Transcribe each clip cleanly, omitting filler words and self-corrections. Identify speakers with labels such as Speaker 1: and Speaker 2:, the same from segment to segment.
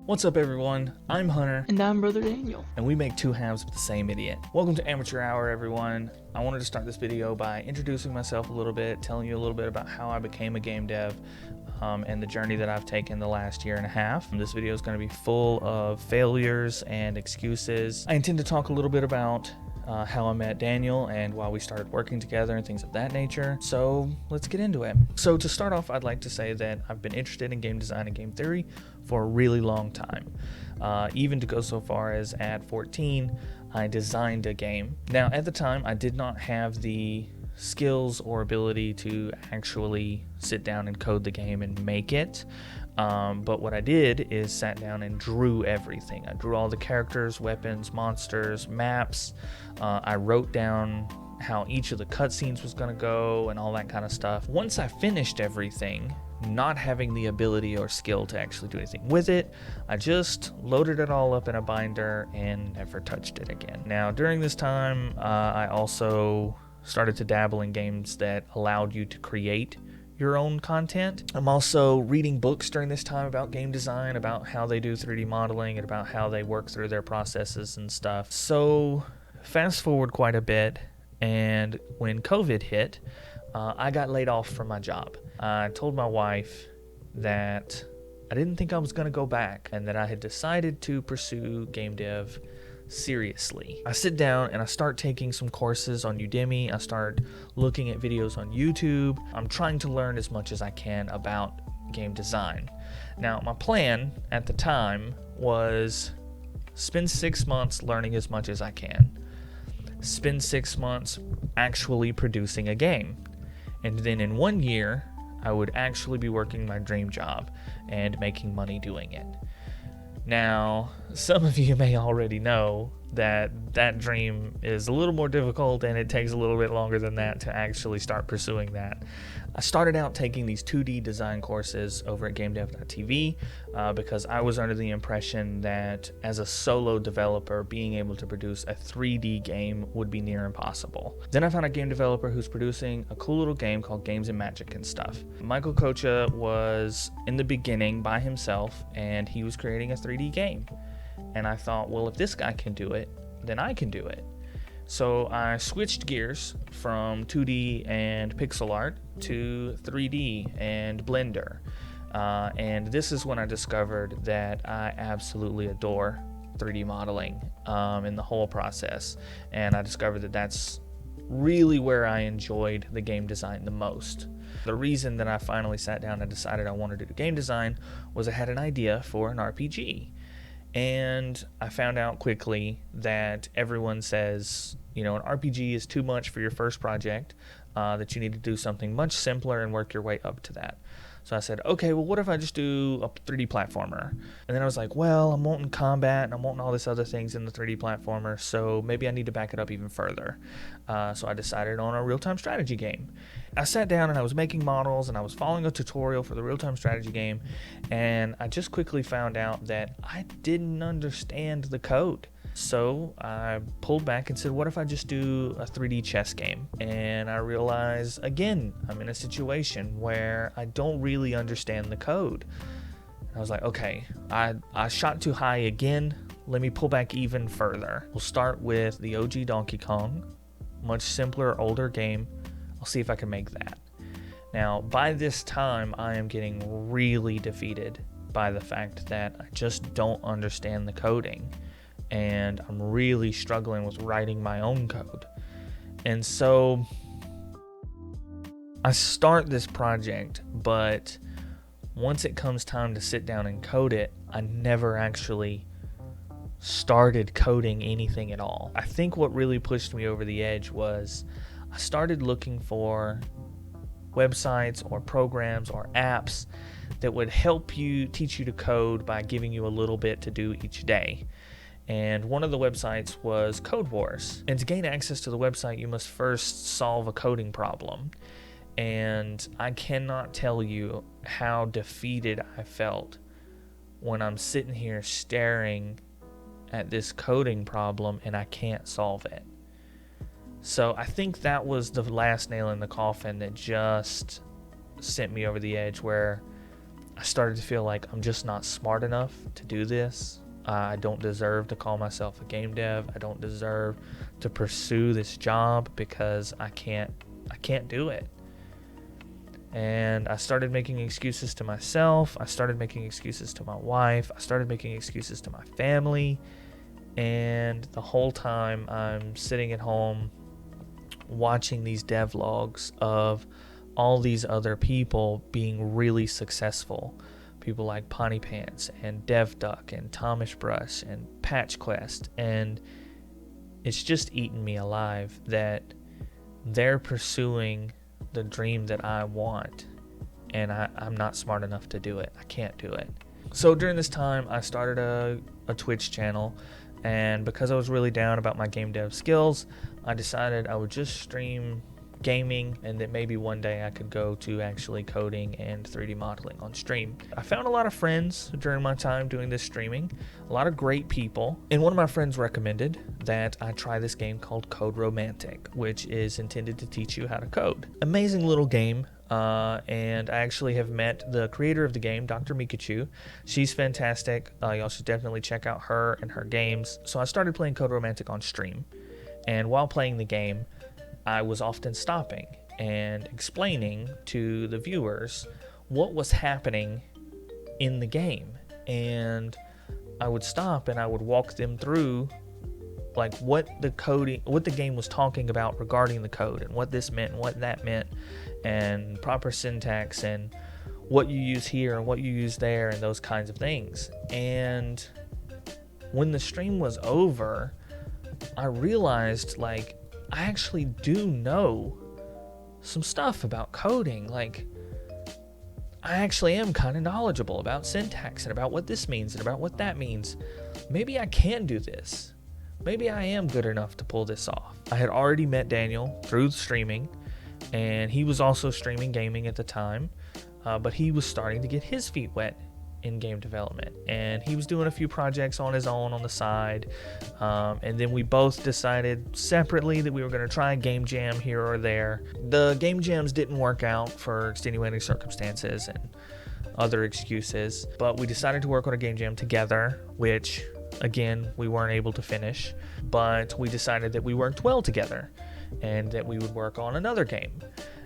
Speaker 1: What's up everyone, I'm Hunter.
Speaker 2: And I'm Brother Daniel.
Speaker 1: And we make two halves of the same idiot. Welcome to Amateur Hour everyone. I wanted to start this video by introducing myself a little bit, telling you a little bit about how I became a game dev, and the journey that I've taken the last year and a half. This video is going to be full of failures and excuses. I intend to talk a little bit about how I met Daniel and why we started working together and things of that nature. So let's get into it. So to start off, I'd like to say that I've been interested in game design and game theory for a really long time. Even to go so far as at 14, I designed a game. Now at the time, I did not have the skills or ability to actually sit down and code the game and make it. But what I did is sat down and drew everything. I drew all the characters, weapons, monsters, maps. I wrote down how each of the cutscenes was going to go and all that kind of stuff. Once I finished everything, not having the ability or skill to actually do anything with it, I just loaded it all up in a binder and never touched it again. Now during this time, I also started to dabble in games that allowed you to create your own content. I'm also reading books during this time about game design, about how they do 3D modeling and about how they work through their processes and stuff. So fast forward quite a bit, and when COVID hit, I got laid off from my job. I told my wife that I didn't think I was going to go back and that I had decided to pursue game dev seriously. I sit down and I start taking some courses on Udemy. I start looking at videos on YouTube. I'm trying to learn as much as I can about game design. Now, my plan at the time was spend 6 months learning as much as I can. Spend 6 months actually producing a game. And then in 1 year, I would actually be working my dream job and making money doing it. Now, some of you may already know that that dream is a little more difficult and it takes a little bit longer than that to actually start pursuing that. I started out taking these 2D design courses over at GameDev.tv because I was under the impression that as a solo developer, being able to produce a 3D game would be near impossible. Then I found a game developer who's producing a cool little game called Games and Magic and stuff. Michael Kocha was in the beginning by himself and he was creating a 3D game. And I thought, well, if this guy can do it, then I can do it. So I switched gears from 2D and pixel art to 3D and Blender. And this is when I discovered that I absolutely adore 3D modeling in the whole process. And I discovered that that's really where I enjoyed the game design the most. The reason that I finally sat down and decided I wanted to do game design was I had an idea for an RPG. And I found out quickly that everyone says, you know, an RPG is too much for your first project, that you need to do something much simpler and work your way up to that. So I said, okay, well, what if I just do a 3D platformer? And then I was like, well, I'm wanting combat and I'm wanting all this other things in the 3D platformer, so maybe I need to back it up even further. So I decided on a real-time strategy game. I sat down and I was making models and I was following a tutorial for the real-time strategy game, and I just quickly found out that I didn't understand the code. So I pulled back and said, what if I just do a 3D chess game? And I realized, again, I'm in a situation where I don't really understand the code. And I was like, okay, I shot too high again. Let me pull back even further. We'll start with the OG Donkey Kong, much simpler, older game. I'll see if I can make that. Now, by this time, I am getting really defeated by the fact that I just don't understand the coding. And I'm really struggling with writing my own code. And so I start this project, but once it comes time to sit down and code it, I never actually started coding anything at all. I think what really pushed me over the edge was I started looking for websites or programs or apps that would help you, teach you to code by giving you a little bit to do each day. And one of the websites was Code Wars. And to gain access to the website, you must first solve a coding problem. And I cannot tell you how defeated I felt when I'm sitting here staring at this coding problem and I can't solve it. So I think that was the last nail in the coffin that just sent me over the edge, where I started to feel like I'm just not smart enough to do this. I don't deserve to call myself a game dev. I don't deserve to pursue this job because I can't do it. And I started making excuses to myself. I started making excuses to my wife. I started making excuses to my family. And the whole time I'm sitting at home watching these devlogs of all these other people being really successful. People like PontyPants and DevDuck and Thomas Brush and PatchQuest. And it's just eaten me alive that they're pursuing the dream that I want, and I'm not smart enough to do it. I can't do it. So during this time, I started a Twitch channel, and because I was really down about my game dev skills, I decided I would just stream gaming, and that maybe one day I could go to actually coding and 3D modeling on stream. I found a lot of friends during my time doing this streaming, a lot of great people, and one of my friends recommended that I try this game called Code Romantic, which is intended to teach you how to code. Amazing little game. And I actually have met the creator of the game, Dr. Mikachu. She's fantastic. Y'all should definitely check out her and her games. So I started playing Code Romantic on stream, and while playing the game, I was often stopping and explaining to the viewers what was happening in the game. And I would stop and I would walk them through like what the game was talking about regarding the code, and what this meant and what that meant, and proper syntax, and what you use here and what you use there, and those kinds of things. And when the stream was over, I realized like I actually do know some stuff about coding. Like, I actually am kind of knowledgeable about syntax and about what this means and about what that means. Maybe I can do this. Maybe I am good enough to pull this off. I had already met Daniel through streaming, and he was also streaming gaming at the time, but he was starting to get his feet wet in game development, and he was doing a few projects on his own on the side, and then we both decided separately that we were going to try a game jam here or there. The game jams didn't work out for extenuating circumstances and other excuses, but we decided to work on a game jam together, which again we weren't able to finish, but we decided that we worked well together and that we would work on another game.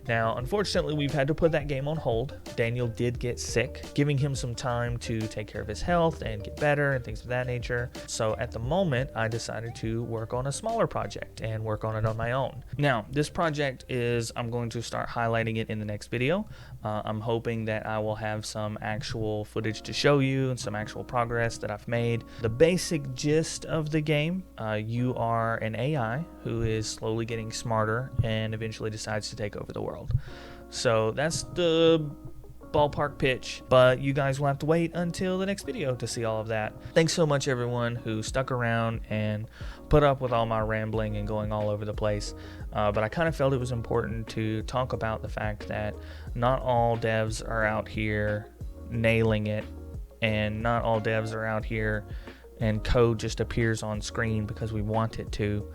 Speaker 1: Now, unfortunately, we've had to put that game on hold. Daniel did get sick, giving him some time to take care of his health and get better and things of that nature. So at the moment, I decided to work on a smaller project and work on it on my own. Now, this project I'm going to start highlighting it in the next video. I'm hoping that I will have some actual footage to show you and some actual progress that I've made. The basic gist of the game, you are an AI who is slowly getting smarter and eventually decides to take over the world. So that's the ballpark pitch, but you guys will have to wait until the next video to see all of that. Thanks so much everyone who stuck around and put up with all my rambling and going all over the place, but I kind of felt it was important to talk about the fact that not all devs are out here nailing it, and not all devs are out here and code just appears on screen because we want it to.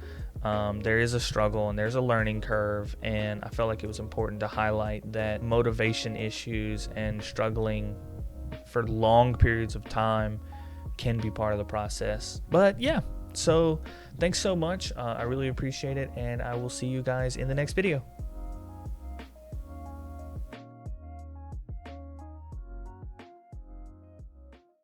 Speaker 1: There is a struggle and there's a learning curve, and I felt like it was important to highlight that motivation issues and struggling for long periods of time can be part of the process. But yeah, so thanks so much. I really appreciate it, and I will see you guys in the next video.